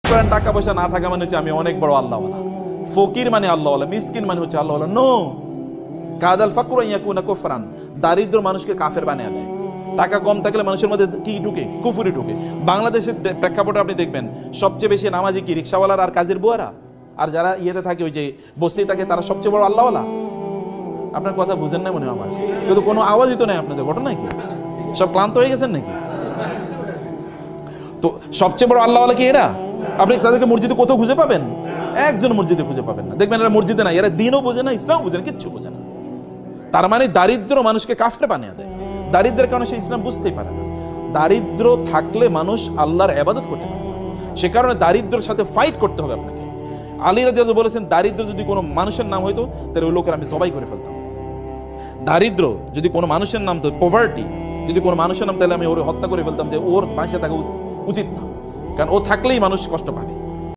টাকা পয়সা না থাকা মানে হচ্ছে আমি অনেক বড় আল্লাহওয়ালা, ফকির মানে আল্লাহওয়ালা, মিসকিন মানে হচ্ছে আল্লাহওয়ালা। নো, কাদাল ফাকরু ইয়াকুনা কুফরান, দারিদ্র মানুষকে কাফের বানিয়ে দেয়। টাকা কম থাকলে মানুষের মধ্যে কি ঢুকে? কুফরি ঢুকে। বাংলাদেশের প্রেক্ষাপটে আপনি দেখবেন সবচেয়ে বেশি নামাজি কি রিক্সাওয়ালার আর কাজের বুয়ারা, আর যারা ইয়েতে থাকে ওই যে বসে থাকে তারা সবচেয়ে বড় আল্লাহওয়ালা। আপনার কথা বুঝেন না মনে হয় আমার, কিন্তু কোনো আওয়াজই তো নেই আপনাদের, ঘটনা কি? সব ক্লান্ত হয়ে গেছেন নাকি? তো সবচেয়ে বড় আল্লাহওয়ালা কি এরা? আপনি তাদেরকে মসজিদে কোথাও খুঁজে পাবেন? একজন মসজিদে খুঁজে পাবেন না। দেখবেন এরা মসজিদে না, এরা দিনও বোঝে না, ইসলাম বোঝে না, কিচ্ছু বোঝে না। তার মানে দারিদ্র মানুষকে কাফের বানিয়ে দেয়। দারিদ্রের কারণে সে ইসলাম বুঝতেই পারে না। দারিদ্র থাকলে মানুষ আল্লাহর ইবাদত করতে পারে না। সে কারণে দারিদ্রের সাথে ফাইট করতে হবে আপনাকে। আলী রাদিয়াল্লাহু বলেছেন, দারিদ্র যদি কোনো মানুষের নাম হইতো তাহলে ওই লোকের আমি জবাই করে ফেলতাম। দারিদ্র যদি কোনো মানুষের নাম, তো পভার্টি যদি কোনো মানুষের নাম, তাহলে আমি ওর হত্যা করে ফেলতাম, যে ওর পাশে থাকা উচিত না, কারণ ও থাকলেই মানুষ কষ্ট পাবে।